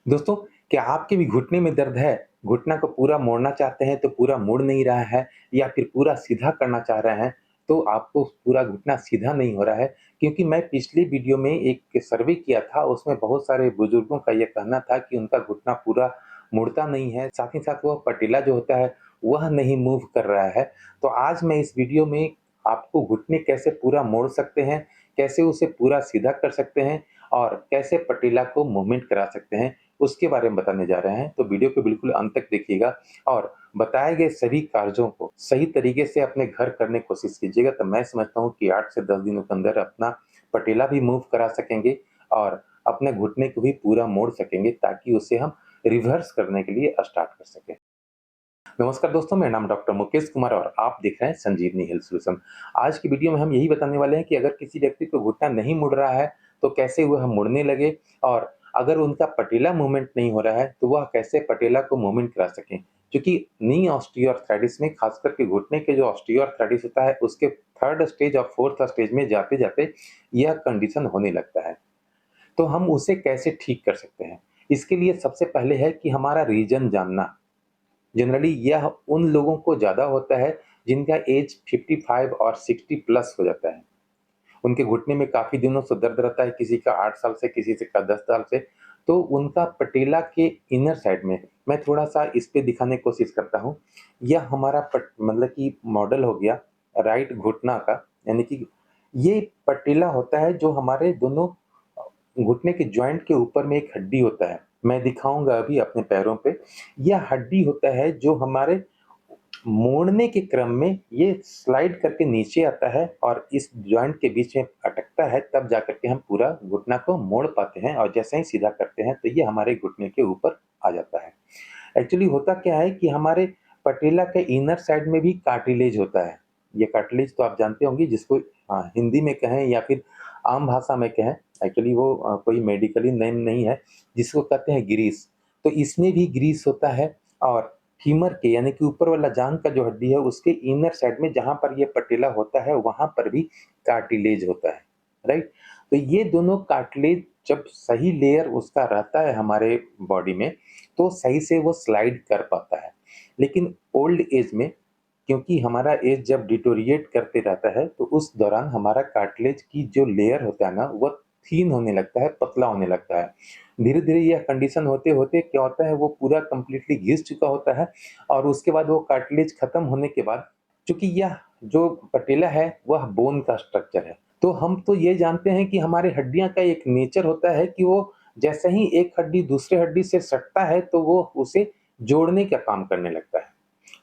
दोस्तों, क्या आपके भी घुटने में दर्द है? घुटना को पूरा मोड़ना चाहते हैं तो पूरा मुड़ नहीं रहा है या फिर पूरा सीधा करना चाह रहे हैं, तो आपको पूरा घुटना सीधा नहीं हो रहा है। क्योंकि मैं पिछली वीडियो में एक सर्वे किया था, उसमें बहुत सारे बुजुर्गों का ये कहना था कि उनका घुटना पूरा मुड़ता नहीं है, साथ ही साथ वह पटेला जो होता है, वह नहीं मूव कर रहा है। तो आज मैं इस वीडियो में आपको घुटने कैसे पूरा मोड़ सकते हैं, कैसे उसे पूरा सीधा कर सकते हैं और कैसे पटेला को मूवमेंट करा सकते हैं, उसके बारे में बताने जा रहे हैं। तो वीडियो को बिल्कुल अंत तक देखिएगा और बताए गए सभी कार्यों को सही तरीके से अपने घर करने की कोशिश कीजिएगा। तो मैं समझता हूँ कि 8 से 10 दिनों के अंदर अपना पटेला भी मूव करा सकेंगे और अपने घुटने को भी पूरा मोड़ सकेंगे, ताकि उसे हम रिवर्स करने के लिए स्टार्ट कर सकें। नमस्कार दोस्तों, मेरा नाम डॉक्टर मुकेश कुमार और आप देख रहे हैं संजीवनी हेल्थ सॉल्यूशन। आज की वीडियो में हम यही बताने वाले हैं कि अगर किसी व्यक्ति को घुटना नहीं मुड़ रहा है, तो कैसे वह मुड़ने लगे, और अगर उनका पटेला मूवमेंट नहीं हो रहा है, तो वह कैसे पटेला को मूवमेंट करा सकें। क्योंकि नी ऑस्टियोआर्थराइटिस में, खास करके घुटने के जो ऑस्टियोआर्थराइटिस होता है, उसके 3rd स्टेज और 4th स्टेज में जाते-जाते यह कंडीशन होने लगता है। तो हम उसे कैसे ठीक कर सकते हैं? इसके लिए सबसे पहले है कि हमारा रीजन जानना। जनरली यह उन लोगों को ज़्यादा होता है जिनका एज 55 और 60 प्लस हो जाता है। उनके घुटने में काफ़ी दिनों से दर्द रहता है, किसी का 8 साल से, किसी से का 10 साल से। तो उनका पटेला के इनर साइड में, मैं थोड़ा-सा इस पे दिखाने की कोशिश करता हूँ। यह हमारा मतलब कि मॉडल हो गया राइट घुटना का, यानी कि ये पटेला होता है जो हमारे दोनों घुटने के जॉइंट के ऊपर में एक हड्डी होता है। मैं दिखाऊँगा अभी अपने पैरों पे। यह हड्डी होता है जो हमारे मोड़ने के क्रम में ये स्लाइड करके नीचे आता है और इस जॉइंट के बीच में अटकता है, तब जाकर के हम पूरा घुटना को मोड़ पाते हैं और जैसे ही सीधा करते हैं तो ये हमारे घुटने के ऊपर आ जाता है। एक्चुअली होता क्या है कि हमारे पटेला के इनर साइड में भी कार्टिलेज होता है। ये कार्टिलेज तो आप जानते होंगे, जिसको हिंदी में कहें या फिर आम भाषा में कहें, एक्चुअली वो कोई मेडिकली नेम नहीं है, जिसको कहते हैं ग्रीस। तो इसमें भी ग्रीस होता है और फीमर के, यानी कि ऊपर वाला जांघ का जो हड्डी है, उसके इनर साइड में जहाँ पर ये पटेला होता है, वहाँ पर भी कार्टिलेज होता है, राइट? तो ये दोनों कार्टिलेज जब सही लेयर उसका रहता है हमारे बॉडी में, तो सही से वो स्लाइड कर पाता है। लेकिन ओल्ड एज में, क्योंकि हमारा एज जब डिटोरिएट करते रहता है, तो उस दौरान हमारा कार्टिलेज की जो लेयर होता है ना, वो थिन होने लगता है, पतला होने लगता है। धीरे-धीरे यह कंडीशन होते-होते क्या होता है, वो पूरा कंप्लीटली घिस चुका होता है और उसके बाद वो कार्टिलेज खत्म होने के बाद, चूँकि यह जो पटेला है, वह बोन का स्ट्रक्चर है। तो हम तो ये जानते हैं कि हमारी हड्डियाँ का एक नेचर होता है कि वो जैसे ही एक हड्डी दूसरे हड्डी से सटता है, तो वो उसे जोड़ने का काम करने लगता है।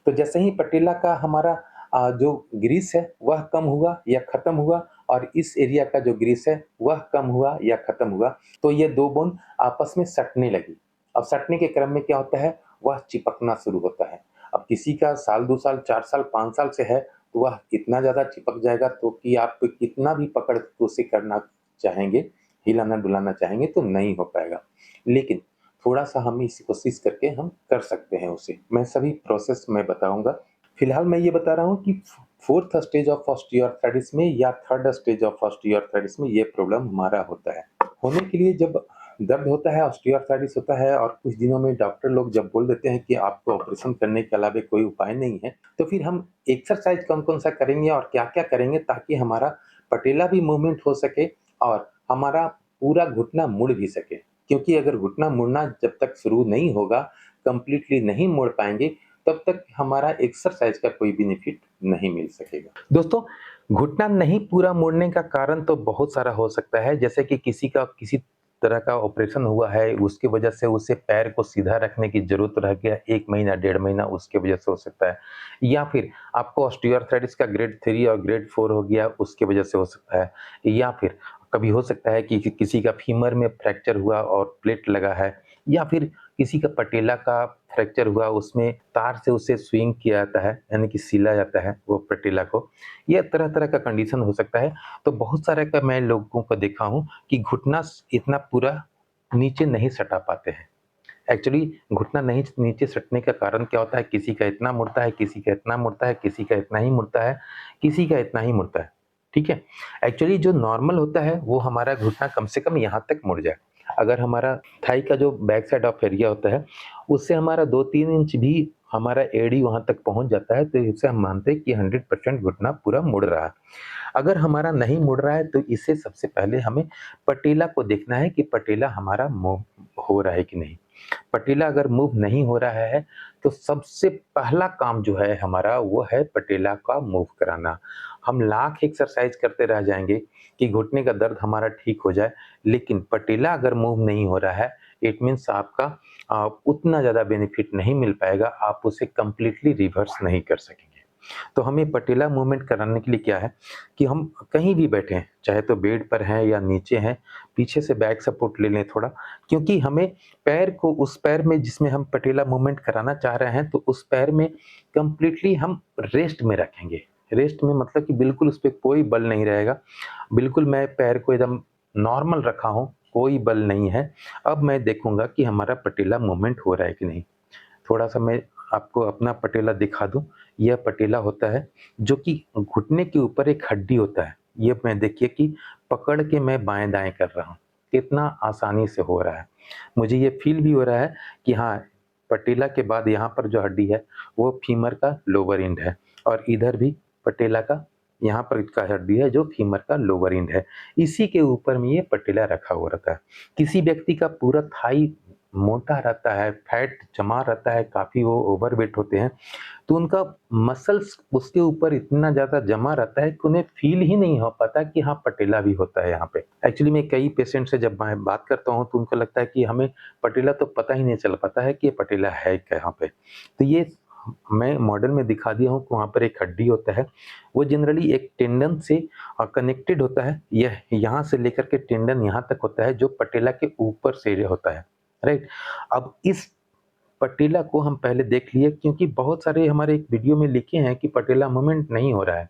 तो जैसे ही पटेला का हमारा जो ग्रीस है वह कम हुआ या खत्म हुआ, और इस एरिया का जो ग्रीस है वह कम हुआ या खत्म हुआ, तो ये 2 बोन आपस में सटने लगी। अब सटने के क्रम में क्या होता है, वह चिपकना शुरू होता है। अब किसी का साल, 2 साल, 4 साल, 5 साल से है, तो वह इतना ज़्यादा चिपक जाएगा तो कि आप कितना भी पकड़ के उसे करना चाहेंगे, हिलाना-डुलाना चाहेंगे, तो नहीं हो पाएगा। लेकिन थोड़ा-सा हम इस कोशिश करके हम कर सकते हैं उसे। मैं सभी प्रोसेस मैं बताऊँगा। फिलहाल मैं ये बता रहा हूँ कि 4th स्टेज ऑफ ऑस्टियोआर्थराइटिस में या 3rd स्टेज ऑफ ऑस्टियोआर्थराइटिस में ये प्रॉब्लम हमारा होता है। होने के लिए जब दर्द होता है, ऑस्टियोआर्थराइटिस होता है और कुछ दिनों में डॉक्टर लोग जब बोल देते हैं कि आपको ऑपरेशन करने के अलावा कोई उपाय नहीं है, तो फिर हम एक्सरसाइज़ कौन-कौन सा करेंगे और क्या-क्या करेंगे, ताकि हमारा पटेला भी मूवमेंट हो सके और हमारा पूरा घुटना मुड़ भी सके। क्योंकि अगर घुटना मुड़ना जब तक शुरू नहीं होगा, कंप्लीटली नहीं मोड़ पाएँगे, तब तक हमारा एक्सरसाइज़ का कोई बेनिफिट नहीं मिल सकेगा। दोस्तों, घुटना नहीं पूरा मुड़ने का कारण तो बहुत सारा हो सकता है, जैसे कि किसी का किसी तरह का ऑपरेशन हुआ है, उसकी वजह से उसे पैर को सीधा रखने की ज़रूरत रह गया 1 महीना, 1.5 महीना, उसकी वजह से हो सकता है। या फिर आपको ऑस्टियोआर्थराइटिस का ग्रेड 3 और ग्रेड 4 हो गया, उसकी वजह से हो सकता है। या फिर कभी हो सकता है कि किसी का फीमर में फ्रैक्चर हुआ और प्लेट लगा है, या फिर किसी का पटेला का फ्रैक्चर हुआ, उसमें तार से उसे स्विंग किया जाता है, यानी कि सिला जाता है वो पटेला को। ये तरह-तरह का कंडीशन हो सकता है। तो बहुत सारे का मैं लोगों को देखा हूँ कि घुटना इतना पूरा नीचे नहीं सटा पाते हैं। एक्चुअली घुटना नहीं नीचे सटने का कारण क्या होता है, किसी का इतना मुड़ता है, किसी का इतना मुड़ता है, किसी का इतना ही मुड़ता है, किसी का इतना ही मुड़ता है। ठीक है? एक्चुअली जो नॉर्मल होता है वो हमारा घुटना कम से कम यहाँ तक मुड़ जाए। अगर हमारा थाई का जो बैक साइड ऑफ एरिया होता है, उससे हमारा 2-3 इंच भी हमारा एड़ी वहाँ तक पहुँच जाता है, तो इससे हम मानते हैं कि 100% घुटना पूरा मुड़ रहा है। अगर हमारा नहीं मुड़ रहा है, तो इससे सबसे पहले हमें पटेला को देखना है कि पटेला हमारा मूव हो रहा है कि नहीं। पटेला अगर मूव नहीं हो रहा है, तो सबसे पहला काम जो है हमारा, वो है पटेला का मूव कराना। हम लाख एक्सरसाइज करते रह जाएँगे कि घुटने का दर्द हमारा ठीक हो जाए, लेकिन पटेला अगर मूव नहीं हो रहा है, इट मीन्स आपका उतना ज़्यादा बेनिफिट नहीं मिल पाएगा, आप उसे कंप्लीटली रिवर्स नहीं कर सकेंगे। तो हमें पटेला मूवमेंट कराने के लिए क्या है कि हम कहीं भी बैठे हैं, चाहे तो बेड पर हैं या नीचे हैं, पीछे से बैक सपोर्ट ले लें थोड़ा, क्योंकि हमें पैर को उस पैर में जिसमें हम पटेला मूवमेंट कराना चाह रहे हैं, तो उस पैर में कंप्लीटली हम रेस्ट में रखेंगे। रेस्ट में मतलब कि बिल्कुल उस पे कोई बल नहीं रहेगा। बिल्कुल मैं पैर को एकदम नॉर्मल रखा हूँ, कोई बल नहीं है। अब मैं देखूँगा कि हमारा पटेला मूवमेंट हो रहा है कि नहीं। थोड़ा-सा मैं आपको अपना पटेला दिखा दूँ। यह पटेला होता है जो कि घुटने के ऊपर एक हड्डी होता है। ये मैं देखिए कि पकड़ के मैं बाएँ-दाएँ कर रहा हूँ। कितना आसानी से हो रहा है। मुझे ये फ़ील भी हो रहा है कि हाँ, पटेला के बाद यहाँ पर जो हड्डी है, वो फीमर का लोअर एंड है और इधर भी पटेला का यहाँ पर का हड्डी है जो फीमर का लोअर एंड है। इसी के ऊपर में ये पटेला रखा हुआ रहता है। किसी व्यक्ति का पूरा थाई मोटा रहता है, फैट जमा रहता है, काफ़ी वो ओवरवेट होते हैं, तो उनका मसल्स उसके ऊपर इतना ज़्यादा जमा रहता है कि उन्हें फ़ील ही नहीं हो पाता कि हाँ, पटेला भी होता है यहाँ पे। एक्चुअली मैं कई पेशेंट से जब मैं बात करता हूँ, तो उनको लगता है कि हमें पटेला तो पता ही नहीं चल पाता है कि ये पटेला है कहाँ पे। तो ये मैं मॉडल में दिखा दिया हूँ कि वहाँ पर एक हड्डी होता है, वो जनरली एक टेंडन से कनेक्टेड होता है। यह यहाँ से लेकर के टेंडन यहाँ तक होता है, जो पटेला के ऊपर से होता है, राइट? अब इस पटेला को हम पहले देख लिए, क्योंकि बहुत सारे हमारे एक वीडियो में लिखे हैं कि पटेला मूवमेंट नहीं हो रहा है।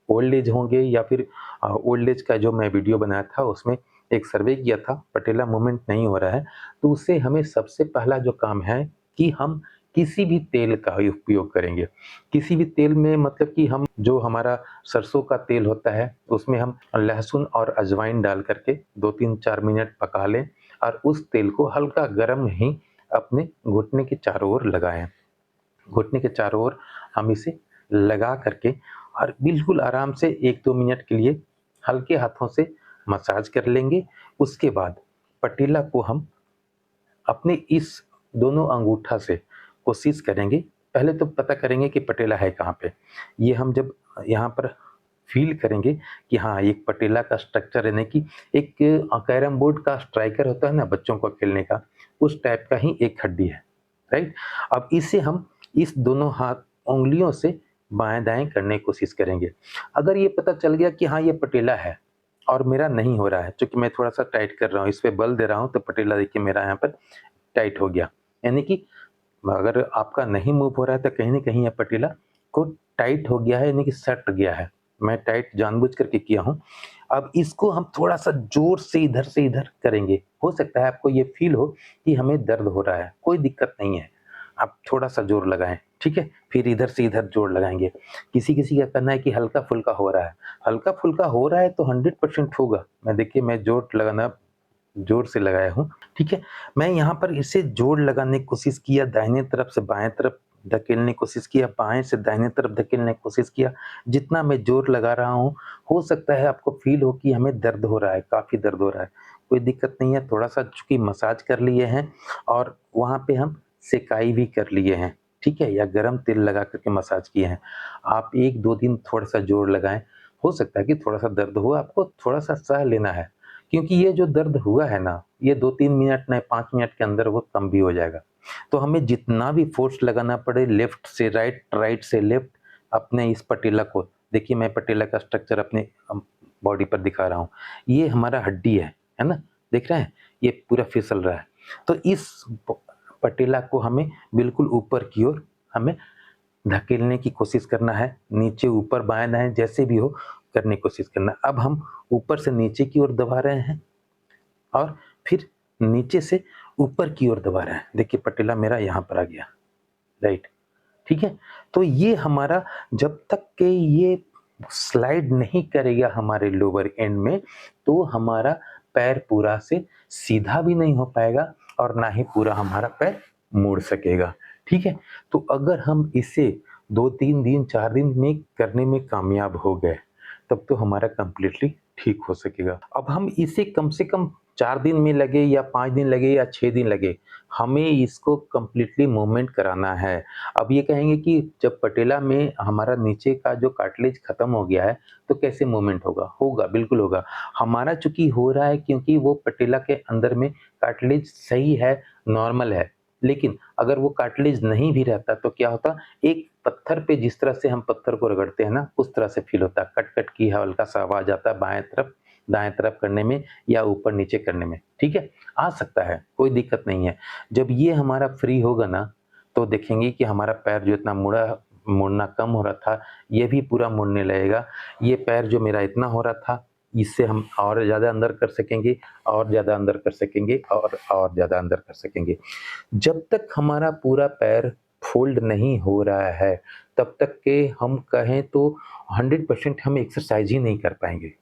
ओल्ड एज होंगे या फिर ओल्ड एज का जो मैं वीडियो बनाया था, उसमें एक सर्वे किया था, पटेला मूवमेंट नहीं हो रहा है, तो उससे हमें सबसे पहला जो काम है कि हम किसी भी तेल का ही उपयोग करेंगे। किसी भी तेल में मतलब कि हम जो हमारा सरसों का तेल होता है, उसमें हम लहसुन और अजवाइन डाल करके 2-3-4 मिनट पका लें और उस तेल को हल्का गरम ही अपने घुटने के चारों ओर लगाएँ। घुटने के चारों ओर हम इसे लगा करके और बिल्कुल आराम से 1-2 मिनट के लिए हल्के हाथों से मसाज कर लेंगे। उसके बाद पटेला को हम अपने इस दोनों अंगूठा से कोशिश करेंगे, पहले तो पता करेंगे कि पटेला है कहाँ पे। ये हम जब यहाँ पर फ़ील करेंगे कि हाँ, एक पटेला का स्ट्रक्चर यानी कि एक कैरम बोर्ड का स्ट्राइकर होता है ना बच्चों को खेलने का, उस टाइप का ही एक हड्डी है, राइट? अब इसे हम इस दोनों हाथ उँगलियों से बाएँ-दाएँ करने की कोशिश करेंगे। अगर ये पता चल गया कि हाँ, ये पटेला है और मेरा नहीं हो रहा है, चूँकि मैं थोड़ा-सा टाइट कर रहा हूँ, इस पे बल दे रहा हूँ, तो पटेला देखिए मेरा यहाँ पर टाइट हो गया। यानी कि अगर आपका नहीं मूव हो रहा है, तो कहीं न कहीं ये पटेला को टाइट हो गया है, यानी कि सट गया है। मैं टाइट जानबूझ करके किया हूँ। अब इसको हम थोड़ा-सा ज़ोर से इधर करेंगे। हो सकता है आपको ये फ़ील हो कि हमें दर्द हो रहा है, कोई दिक्कत नहीं है। आप थोड़ा-सा ज़ोर लगाएँ, ठीक है? फिर इधर से इधर ज़ोर लगाएँगे। किसी-किसी का कहना है कि हल्का-फुल्का हो रहा है। हल्का-फुल्का हो रहा है तो 100% होगा। मैं ज़ोर लगाना ज़ोर से लगाया हूँ, ठीक है? मैं यहाँ पर इसे ज़ोर लगाने की कोशिश किया, दाहिने तरफ से बाएँ तरफ धकेलने की कोशिश किया, बाएँ से दाहिने तरफ धकेलने की कोशिश किया। जितना मैं ज़ोर लगा रहा हूँ, हो सकता है आपको फ़ील हो कि हमें दर्द हो रहा है, काफ़ी दर्द हो रहा है। कोई दिक्कत नहीं है, थोड़ा-सा चूँकि मसाज कर लिए हैं और वहाँ पे हम सेकाई भी कर लिए हैं, ठीक है? या गरम तेल लगा कर के मसाज किए हैं। आप 1-2 दिन थोड़ा-सा ज़ोर लगाएँ, हो सकता है कि थोड़ा-सा दर्द हो, आपको थोड़ा-सा सह लेना है। क्योंकि ये जो दर्द हुआ है ना, ये 2-3 मिनट नहीं 5 मिनट के अंदर वो कम भी हो जाएगा। तो हमें जितना भी फ़ोर्स लगाना पड़े लेफ्ट से राइट, राइट से लेफ्ट अपने इस पटेला को देखिए मैं पटेला का स्ट्रक्चर अपने बॉडी पर दिखा रहा हूँ। ये हमारा हड्डी है ना? देख रहे हैं? ये पूरा फिसल रहा है। तो इस प पटेला को हमें बिल्कुल ऊपर की ओर हमें धकेलने की कोशिश करना है, नीचे ऊपर बाएँ-दाएँ जैसे भी हो करने की कोशिश करना है। अब हम ऊपर से नीचे की ओर दबा रहे हैं और फिर नीचे से ऊपर की ओर दबा रहे हैं। देखिए पटेला मेरा यहाँ पर आ गया, राइट, ठीक है? तो ये हमारा जब तक के ये स्लाइड नहीं करेगा हमारे लोअर एंड में, तो हमारा पैर पूरा से सीधा भी नहीं हो पाएगा और ना ही पूरा हमारा पैर मुड़ सकेगा, ठीक है? तो अगर हम इसे 2-3 दिन, 4 दिन में करने में कामयाब हो गए, तब तो हमारा कंप्लीटली ठीक हो सकेगा। अब हम इसे कम से कम 4 दिन में लगे या 5 दिन लगे या 6 दिन लगे, हमें इसको कंप्लीटली मूवमेंट कराना है। अब ये कहेंगे कि जब पटेला में हमारा नीचे का जो कार्टिलेज खत्म हो गया है, तो कैसे मूवमेंट होगा? होगा, बिल्कुल होगा। हमारा चूँकि हो रहा है क्योंकि वो पटेला के अंदर में कार्टिलेज सही है, नॉर्मल है। लेकिन अगर वो कार्टिलेज नहीं भी रहता तो क्या होता? एक पत्थर पे जिस तरह से हम पत्थर को रगड़ते हैं ना, उस तरह से फ़ील होता है। कट-कट की हल्का-सा आवाज़ आता है बाएँ तरफ, दाएँ तरफ करने में या ऊपर-नीचे करने में, ठीक है? आ सकता है, कोई दिक्कत नहीं है। जब ये हमारा फ्री होगा ना, तो देखेंगे कि हमारा पैर जो इतना मुड़ना कम हो रहा था, ये भी पूरा मुड़ने लगेगा। ये पैर जो मेरा इतना हो रहा था, इससे हम और ज़्यादा अंदर कर सकेंगे और ज़्यादा अंदर कर सकेंगे और ज़्यादा अंदर कर सकेंगे। जब तक हमारा पूरा पैर फ़ोल्ड नहीं हो रहा है, तब तक के हम कहें तो 100% हम एक्सरसाइज़ ही नहीं कर पाएँगे।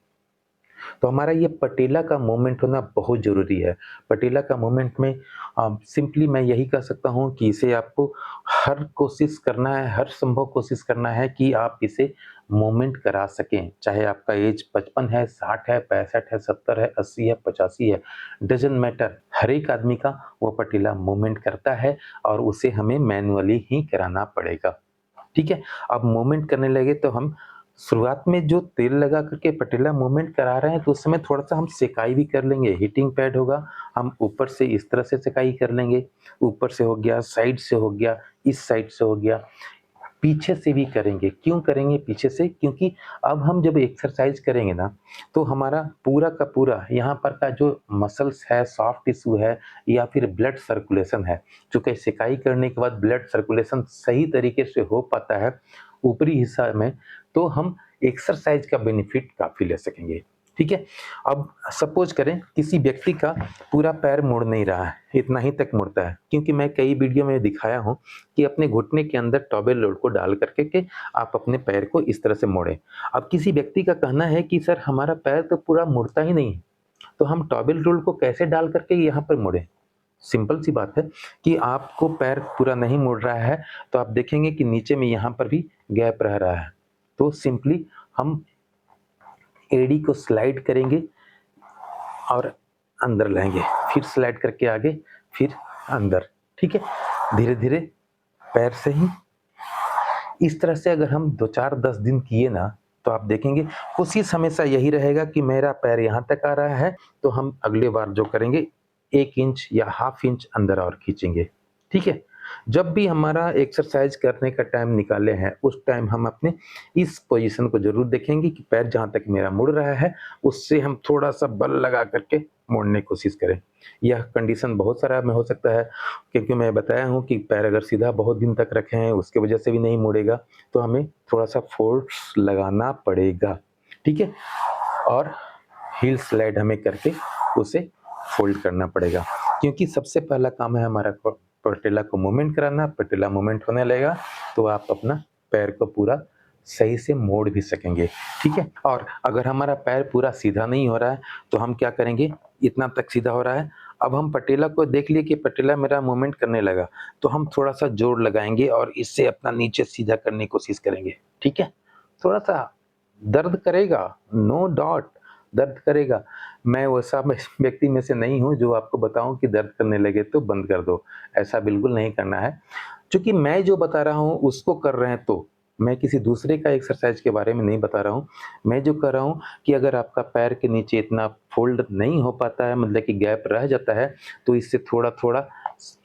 तो हमारा ये पटेला का मूवमेंट होना बहुत ज़रूरी है। पटेला का मूवमेंट में सिंपली मैं यही कह सकता हूँ कि इसे आपको हर कोशिश करना है, हर संभव कोशिश करना है कि आप इसे मूवमेंट करा सकें। चाहे आपका ऐज 55 है, 60 है, 65 है, 70 है, 80 है, 85 है, डज़न्ट मैटर। हर एक आदमी का वो पटेला मूवमेंट करता है और उसे हमें मैनुअली ही कराना पड़ेगा। ठीक है? अब मूवमेंट करने लगे तो हम शुरुआत में जो तेल लगा कर के पटेला मूवमेंट करा रहे हैं तो उस समय थोड़ा-सा हम सेकाई भी कर लेंगे, हीटिंग पैड होगा, हम ऊपर से इस तरह से सेकाई कर लेंगे, ऊपर से हो गया, साइड से हो गया, इस साइड से हो गया, पीछे से भी करेंगे। क्यों करेंगे पीछे से? क्योंकि अब हम जब एक्सरसाइज़ करेंगे ना, तो हमारा पूरा का पूरा यहाँ पर का जो मसल्स है, सॉफ्ट टिश्यू है या फिर ब्लड सर्कुलेशन है, चूँकि सिकाई करने के बाद ब्लड सर्कुलेशन सही तरीके से हो पाता है ऊपरी हिस्सा में, तो हम एक्सरसाइज़ का बेनिफिट काफ़ी ले सकेंगे। ठीक है? अब सपोज़ करें किसी व्यक्ति का पूरा पैर मुड़ नहीं रहा है, इतना ही तक मुड़ता है, क्योंकि मैं कई वीडियो में दिखाया हूँ कि अपने घुटने के अंदर टॉवेल रोल को डाल करके के आप अपने पैर को इस तरह से मोड़ें। अब किसी व्यक्ति का कहना है कि सर हमारा पैर तो पूरा मुड़ता ही नहीं है, तो हम टॉवेल रोल को कैसे डाल करके यहाँ पर मोड़ें? सिंपल सी बात है कि आपको पैर पूरा नहीं मुड़ रहा है, तो आप देखेंगे कि नीचे में यहाँ पर भी गैप रह रहा है। तो सिंपली हम एड़ी को स्लाइड करेंगे और अंदर लाएँगे, फिर स्लाइड करके आगे, फिर अंदर, ठीक है? धीरे-धीरे पैर से ही इस तरह से अगर हम 2, 4, 10 दिन किए ना, तो आप देखेंगे कोशिश हमेशा यही रहेगा कि मेरा पैर यहाँ तक आ रहा है, तो हम अगली बार जो करेंगे 1 इंच या हाफ इंच अंदर और खींचेंगे, ठीक है? जब भी हमारा एक्सरसाइज़ करने का टाइम निकाले हैं, उस टाइम हम अपने इस पोज़ीशन को ज़रूर देखेंगे कि पैर जहाँ तक मेरा मुड़ रहा है, उससे हम थोड़ा-सा बल लगा कर के मोड़ने की कोशिश करें। यह कंडीशन बहुत सारा में हो सकता है, क्योंकि मैं बताया हूँ कि पैर अगर सीधा बहुत दिन तक रखे हैं, उसकी वजह से भी नहीं मुड़ेगा, तो हमें थोड़ा-सा फ़ोर्स लगाना पड़ेगा, ठीक है? और हील स्लाइड हमें करके उसे फ़ोल्ड करना पड़ेगा, क्योंकि सबसे पहला काम है हमारा प पटेला को मूवमेंट कराना, पटेला मूवमेंट होने लगेगा, तो आप अपना पैर को पूरा सही से मोड़ भी सकेंगे, ठीक है? और अगर हमारा पैर पूरा सीधा नहीं हो रहा है, तो हम क्या करेंगे? इतना तक सीधा हो रहा है, अब हम पटेला को देख लिए कि पटेला मेरा मूवमेंट करने लगा, तो हम थोड़ा-सा जोर लगाएँगे और इससे अपना नीचे सीधा करने की कोशिश करेंगे, ठीक है? थोड़ा-सा दर्द करेगा, नो डाउट दर्द करेगा। मैं वैसा व्यक्ति में से नहीं हूँ जो आपको बताऊँ कि दर्द करने लगे तो बंद कर दो, ऐसा बिल्कुल नहीं करना है। चूँकि मैं जो बता रहा हूँ उसको कर रहे हैं तो, मैं किसी दूसरे का एक्सरसाइज़ के बारे में नहीं बता रहा हूँ। मैं जो कह रहा हूँ कि अगर आपका पैर के नीचे इतना फ़ोल्ड नहीं हो पाता है, मतलब कि गैप रह जाता है, तो इससे थोड़ा-थोड़ा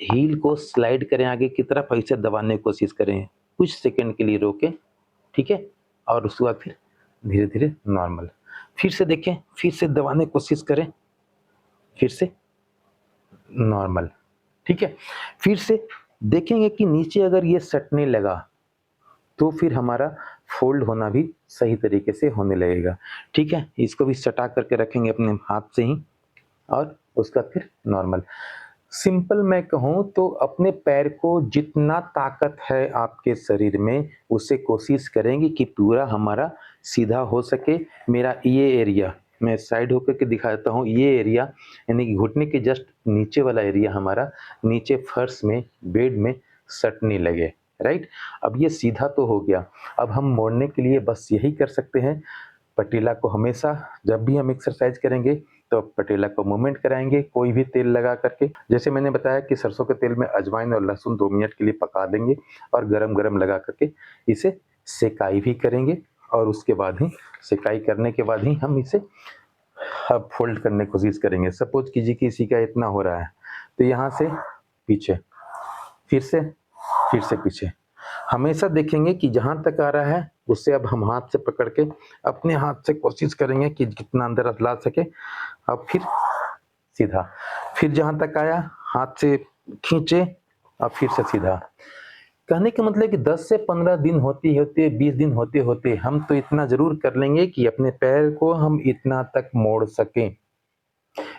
हील को स्लाइड करें आगे की तरफ, ऐसे दबाने की कोशिश करें। कुछ सेकंड के लिए रोकें, ठीक है? और उसके बाद फिर धीरे-धीरे नॉर्मल। फिर से देखें, फिर से दबाने की कोशिश करें, फिर से नॉर्मल, ठीक है? फिर से देखेंगे कि नीचे अगर ये सटने लगा, तो फिर हमारा फ़ोल्ड होना भी सही तरीके से होने लगेगा, ठीक है? इसको भी सटा करके रखेंगे अपने हाथ से ही और उसका फिर नॉर्मल। सिंपल मैं कहूँ तो अपने पैर को जितना ताकत है आपके शरीर में, उसे कोशिश करेंगे कि पूरा हमारा सीधा हो सके। मेरा ये एरिया मैं साइड होकर के दिखा देता हूँ। ये एरिया यानी कि घुटने के जस्ट नीचे वाला एरिया हमारा नीचे फर्श में, बेड में सटने लगे, राइट? अब ये सीधा तो हो गया। अब हम मोड़ने के लिए बस यही कर सकते हैं, पटेला को हमेशा जब भी हम एक्सरसाइज करेंगे तो पटेला को मूवमेंट कराएँगे कोई भी तेल लगा करके। जैसे मैंने बताया कि सरसों के तेल में अजवाइन और लहसुन 2 मिनट के लिए पका देंगे और गरम-गरम लगा करके इसे सेकाई भी करेंगे और उसके बाद ही सेकाई करने के बाद ही हम इसे अब फ़ोल्ड करने की कोशिश करेंगे। सपोज़ कीजिए कि इसी का इतना हो रहा है, तो यहाँ से पीछे, फिर से पीछे। हमेशा देखेंगे कि जहाँ तक आ रहा है उससे अब हम हाथ से पकड़ के अपने हाथ से कोशिश करेंगे कि जितना अंदर ला सके। अब फिर सीधा, फिर जहाँ तक आया हाथ से खींचे, अब फिर से सीधा। कहने का मतलब कि 10 से 15 दिन होते-होते, 20 दिन होते-होते हम तो इतना ज़रूर कर लेंगे कि अपने पैर को हम इतना तक मोड़ सकें।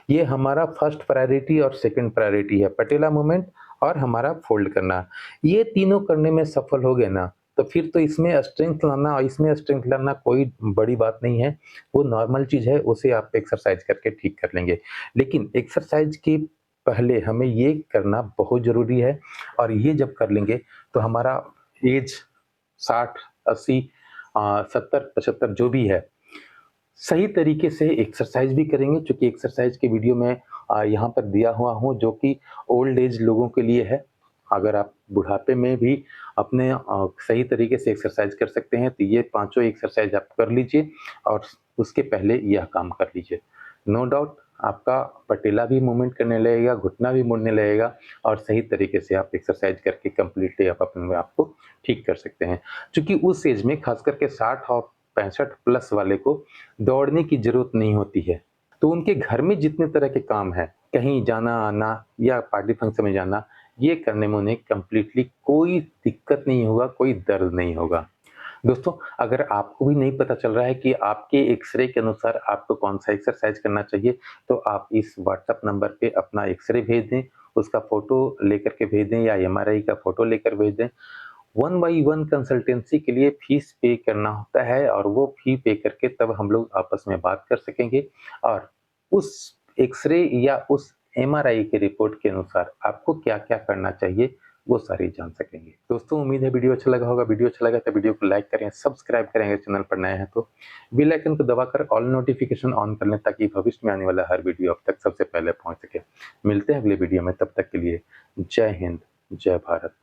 ये हमारा फर्स्ट प्रायोरिटी और सेकंड प्रायोरिटी है, पटेला मूवमेंट और हमारा फ़ोल्ड करना। ये तीनों करने में सफल हो गए ना, तो फिर तो इसमें स्ट्रेंथ लाना और इसमें स्ट्रेंथ लाना कोई बड़ी बात नहीं है। वो नॉर्मल चीज़ है, उसे आप एक्सरसाइज़ करके ठीक कर लेंगे। लेकिन एक्सरसाइज़ के पहले हमें ये करना बहुत ज़रूरी है और ये जब कर लेंगे तो हमारा ऐज 60, 80 70, 75 जो भी है, सही तरीके से एक्सरसाइज भी करेंगे, चूँकि एक्सरसाइज की वीडियो मैं यहाँ पर दिया हुआ हूँ जो कि ओल्ड एज लोगों के लिए है। अगर आप बुढ़ापे में भी अपने सही तरीके से एक्सरसाइज कर सकते हैं तो ये पाँचों एक्सरसाइज आप कर लीजिए और उसके पहले यह काम कर लीजिए। नो डाउट आपका पटेला भी मूवमेंट करने लगेगा, घुटना भी मुड़ने लगेगा और सही तरीके से आप एक्सरसाइज करके कंप्लीटली आप अपने आप को ठीक कर सकते हैं। चूँकि उस एज में ख़ास करके 60 और 65 प्लस वाले को दौड़ने की ज़रूरत नहीं होती है। तो उनके घर में जितने तरह के काम हैं, कहीं जाना-आना या पार्टी फंक्शन में जाना, ये करने में उन्हें कंप्लीटली कोई दिक्कत नहीं होगा, कोई दर्द नहीं होगा। दोस्तों, अगर आपको भी नहीं पता चल रहा है कि आपके एक्स-रे के अनुसार आपको कौन-सा एक्सरसाइज करना चाहिए, तो आप इस व्हाट्सएप नंबर पे अपना एक्स-रे भेज दें, उसका फ़ोटो लेकर के भेज दें या एमआरआई का फ़ोटो लेकर भेज दें। 1 बाई 1 कंसल्टेंसी के लिए फीस पे करना होता है और वो फी पे करके तब हम लोग आपस में बात कर सकेंगे और उस एक्स-रे या उस एमआरआई के रिपोर्ट के अनुसार आपको क्या-क्या करना चाहिए, वो सारी जान सकेंगे। दोस्तों उम्मीद है वीडियो अच्छा लगा होगा। वीडियो अच्छा लगा तो वीडियो को लाइक करें, सब्सक्राइब करें अगर चैनल पर नए हैं तो। बेल आइकन को दबाकर ऑल नोटिफिकेशन ऑन कर लें ताकि भविष्य में आने वाला हर वीडियो आप तक सबसे पहले पहुँच सके। मिलते हैं अगले वीडियो में, तब तक के लिए जय हिंद, जय भारत।